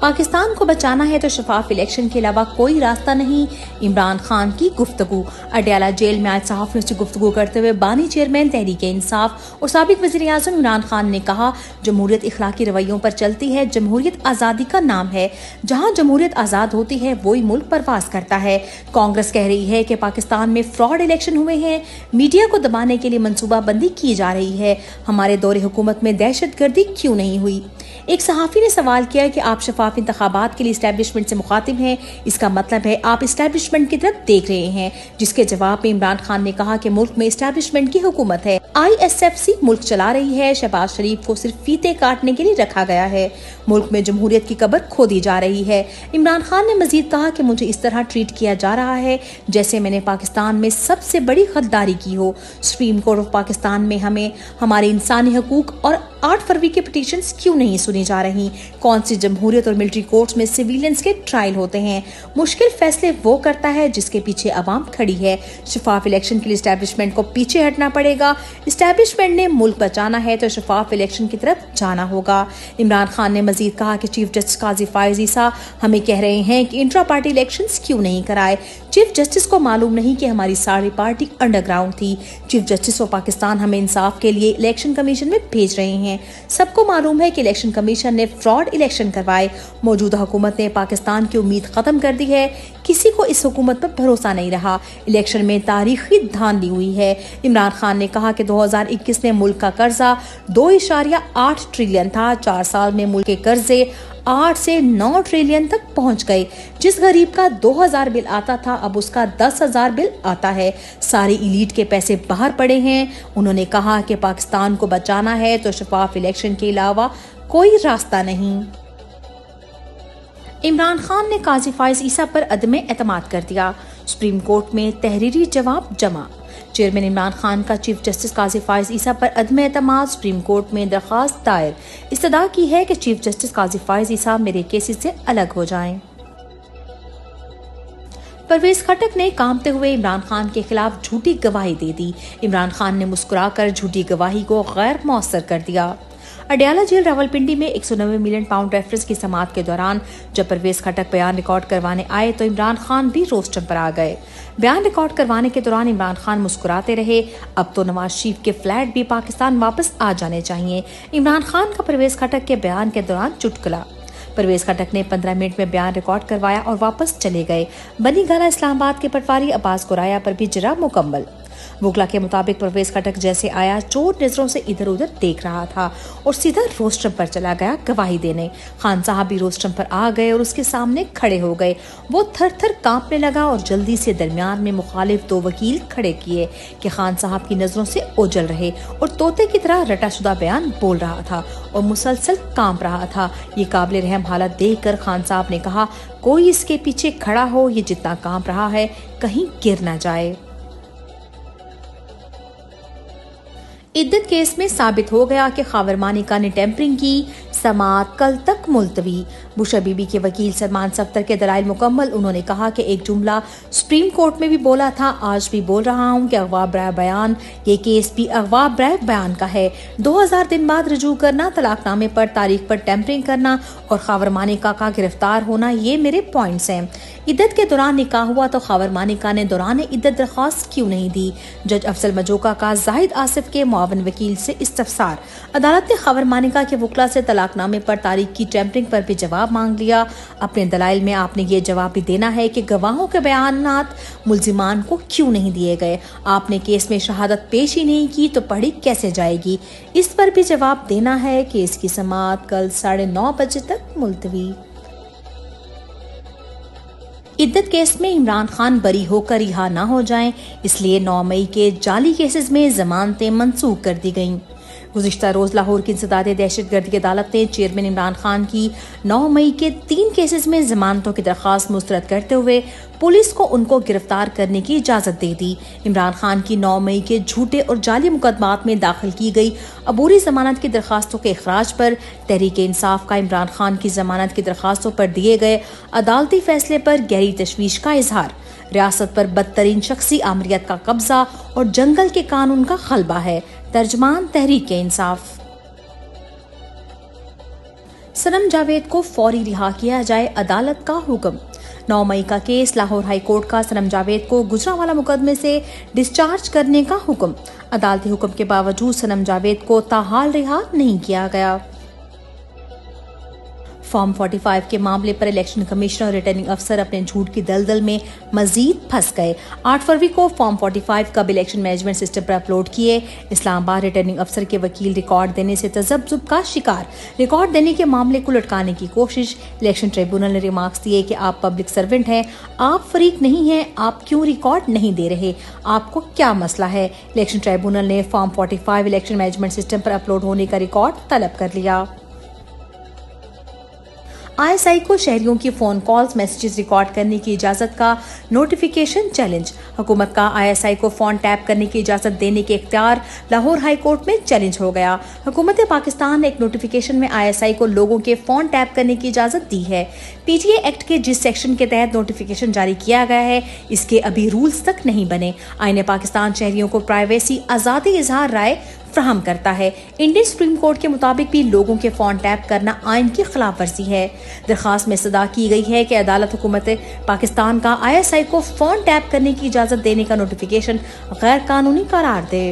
पाकिस्तान को बचाना है तो शफाफ इलेक्शन के अलावा कोई रास्ता नहीं, इमरान खान की गुफ्तगू। अडयाला जेल में आज सहाफियों से गुफ्तगू करते हुए बानी चेयरमैन तहरीक-ए-इंसाफ और साबिक वज़ीर-ए-आज़म इमरान खान ने कहा, जमहूरियत इखलाकी रवैयों पर चलती है, जमहूरियत आज़ादी का नाम है, जहाँ जमहूरियत आज़ाद होती है वही मुल्क परवास करता है। कांग्रेस कह रही है कि पाकिस्तान में फ्रॉड इलेक्शन हुए हैं, मीडिया को दबाने के लिए मनसूबाबंदी की जा रही है। हमारे दौरे हुकूमत में दहशतगर्दी क्यों नहीं हुई? एक सहाफी ने सवाल किया कि आप शफाफ इंतखाबात के लिए इस्टेब्लिशमेंट से मुखातिब हैं, इसका मतलब है आप इस्टेब्लिशमेंट की तरफ देख रहे हैं। जिसके जवाब में इमरान खान ने कहा कि मुल्क में इस्टेब्लिशमेंट की हुकूमत है, ISFC मुल्क चला रही है, शहबाज शरीफ को सिर्फ फीते काटने के लिए रखा गया है, मुल्क में जमहूरियत की कब्र खोदी जा रही है। इमरान खान ने मजीद कहा कि मुझे इस तरह ट्रीट किया जा रहा है जैसे मैंने पाकिस्तान में सबसे बड़ी गद्दारी की हो। सुप्रीम कोर्ट ऑफ पाकिस्तान में हमें हमारे इंसानी हकूक और 8 फरवरी के पिटीशंस क्यों नहीं सुनी जा रही? कौन सी जमहूरियत और मिलिट्री कोर्ट्स में सिविलियंस के ट्रायल होते हैं? मुश्किल फैसले वो करता है जिसके पीछे अवाम खड़ी है। शफाफ इलेक्शन के लिए इस्टेब्लिशमेंट को पीछे हटना पड़ेगा। इस्टेब्लिशमेंट ने मुल्क बचाना है तो शफाफ इलेक्शन की तरफ जाना होगा। इमरान खान ने मजीद कहा कि चीफ जस्टिस काजी फायज ईसा हमें कह रहे हैं कि इंट्रा पार्टी इलेक्शंस क्यों नहीं कराए। चीफ जस्टिस को मालूम नहीं कि हमारी सारी पार्टी अंडरग्राउंड थी। चीफ जस्टिस ऑफ पाकिस्तान हमें इंसाफ के लिए इलेक्शन कमीशन में भेज रहे हैं। सबको मालूम है कि इलेक्शन कमीशन ने फ्रॉड इलेक्शन करवाए। मौजूदा हुकूमत ने पाकिस्तान की उम्मीद खत्म कर दी है। किसी को इस हुकूमत पर भरोसा नहीं रहा। इलेक्शन में तारीखी धांधली हुई है। इमरान खान ने कहा कि 2021 में मुल्क का कर्जा 2.8 ट्रिलियन था। 4 साल में मुल्क के कर्जे 8 से 9 ट्रिलियन तक पहुंच गए। जिस गरीब का 2000 बिल आता था अब उसका 10,000 बिल आता है। सारी इलीट के पैसे बाहर पड़े हैं। उन्होंने कहा कि पाकिस्तान को बचाना है तो शफाफ इलेक्शन के अलावा कोई रास्ता नहीं। इमरान खान ने काजी फायज ईसा पर अदम एतमाद कर दिया। सुप्रीम कोर्ट में तहरीरी जवाब जमा। चेयरमैन इमरान खान का चीफ जस्टिस काजी फायज ईसा पर अदम एतमाद। सुप्रीम कोर्ट में दरखास्त दायर। इस्तदा की है कि चीफ जस्टिस काजी फायज ईसा मेरे केसेस से अलग हो जाएं। परवेज खटक ने कांपते हुए इमरान खान के खिलाफ झूठी गवाही दे दी। इमरान खान ने मुस्कुराकर झूठी गवाही को गैर मौसर कर दिया। अडयाला जेल रावलपिंडी में 190 मिलियन पाउंड रेफरेंस की समाअत के दौरान जब परवेज खटक बयान रिकॉर्ड करवाने आए तो इमरान खान भी रोस्टम पर आ गए। बयान रिकॉर्ड करवाने के दौरान इमरान खान मुस्कुराते रहे। अब तो नवाज शरीफ के फ्लैट भी पाकिस्तान वापस आ जाने चाहिए। इमरान खान का परवेज खटक के बयान के दौरान चुटकुला। परवेज खटक ने 15 मिनट में बयान रिकॉर्ड करवाया और वापस चले गए। बनी गाला इस्लामाबाद के पटवारी अब्बास गोराया पर भी जरा मुकम्मल। वुकला के मुताबिक परवेज खटक जैसे आया चोर नजरों से इधर उधर देख रहा था और सीधा रोस्टम पर चला गया गवाही देने। खान साहब भी रोस्टम पर आ गए और उसके सामने खड़े हो गए। वो थर थर कांपने लगा और जल्दी से दरमियान में मुखालिफ 2 वकील खड़े किए कि खान साहब की नजरों से ओझल रहे और तोते की तरह रटाशुदा बयान बोल रहा था और मुसलसल कांप रहा था। ये काबिल रहम हालत देख कर खान साहब ने कहा, कोई इसके पीछे खड़ा हो, ये जितना कांप रहा है कहीं गिर न जाए। इद्दत केस में साबित हो गया कि खावर मानिका ने टेम्परिंग की। समाअत कल तक मुलतवी। बुशा बीबी के वकील सलमान सफ्तर के दलाइल मुकम्मल। उन्होंने कहा कि एक जुमला सुप्रीम कोर्ट में भी बोला था, आज भी बोल रहा हूं कि अगवा बराए बयान, ये केस भी अगवा बराए बयान का है। 2000 दिन बाद रजू करना, तलाकनामे पर तारीख पर टेम्परिंग करना और खावर मानिका का गिरफ्तार होना, ये मेरे पॉइंट्स हैं। इद्दत के दौरान निकाह हुआ तो खावर मानिका ने दौरान इद्दत दरख्वास्त क्यों नहीं दी? जज अफजल मजोका का जाहिद आसिफ के मुआवन वकील से इस्तफसार। अदालत ने खावर मानिका के वकला से तलाकनामे पर तारीख की टेम्परिंग पर भी जवाब मांग लिया। अपने दलाइल में आपने ये जवाब भी देना है कि गवाहों के बयानात मुल्जिमान को क्यों नहीं दिए गए। आपने केस में शहादत पेश ही नहीं की तो पढ़ी कैसे जाएगी? इस पर भी जवाब देना है। केस की समाअत कल 9:30 बजे तक मुलतवी। इद्दत केस में इमरान खान बरी होकर रिहा न हो जाएं, इसलिए 9 मई के जाली केसेस में जमानतें मंसूख कर दी गईं। गुज़िश्ता रोज लाहौर की इंसदादे दहशतगर्दी अदालत ने चेयरमैन इमरान खान की 9 मई के 3 केसेस में जमानतों की दरख्वास्त मुस्तरद करते हुए पुलिस को उनको गिरफ्तार करने की इजाजत दे दी। इमरान खान की 9 मई के झूठे और जाली मुकदमात में दाखिल की गई अबूरी जमानत की दरखास्तों के इखराज पर तहरीक-ए-इंसाफ का इमरान खान की जमानत की दरखास्तों पर दिए गए अदालती फैसले पर गहरी तशवीश का इजहार। रियासत पर बदतरीन शख्सी आमरियत का कब्जा और जंगल के कानून का खलबा है। तर्जमान तहरीक-ए-इंसाफ। सनम जावेद को फौरी रिहा किया जाए, अदालत का हुक्म। 9 मई का केस, लाहौर हाई कोर्ट का सनम जावेद को गुजरांवाला मुकदमे से डिस्चार्ज करने का हुक्म। अदालती हुक्म के बावजूद सनम जावेद को ताहाल रिहा नहीं किया गया। फॉर्म 45 के मामले पर इलेक्शन कमिश्नर और रिटर्निंग अफसर अपने झूठ की दलदल में मजीद फंस गए। 8 फरवरी को फॉर्म 45 कब इलेक्शन मैनेजमेंट सिस्टम पर अपलोड किए। इस्लामाबाद रिटर्निंग अफसर के वकील रिकॉर्ड देने से तजब्जुब का शिकार, रिकॉर्ड देने के मामले को लटकाने की कोशिश। इलेक्शन ट्रिब्यूनल ने रिमार्क्स दिए कि आप पब्लिक सर्वेंट हैं, आप फरीक नहीं हैं, आप क्यों रिकॉर्ड नहीं दे रहे, आपको क्या मसला है। इलेक्शन ट्रिब्यूनल ने फॉर्म 45 इलेक्शन मैनेजमेंट सिस्टम पर अपलोड होने का रिकॉर्ड तलब कर लिया। ISI को शहरियों की फोन कॉल्स, मैसेजेस रिकॉर्ड करने की इजाजत का नोटिफिकेशन चैलेंज। हुकूमत का ISI को फोन टैप करने की इजाजत देने के इख्तियार लाहौर हाई कोर्ट में चैलेंज हो गया। हुकूमत पाकिस्तान ने एक नोटिफिकेशन में ISI को लोगों के फोन टैप करने की इजाजत दी है। PTA एक्ट के जिस सेक्शन के तहत नोटिफिकेशन जारी किया गया है, इसके अभी रूल्स तक नहीं बने। आईन पाकिस्तान शहरियों को प्राइवेसी, आज़ादी इजहार राय फ्राहम करता है। इंडियन सुप्रीम कोर्ट के मुताबिक भी लोगों के फोन टैप करना आइन की खिलाफ वर्जी है। दरखास्त में सदा की गई है कि अदालत हुकूमत पाकिस्तान का ISI को फोन टैप करने की इजाजत देने का नोटिफिकेशन गैर कानूनी करार दे।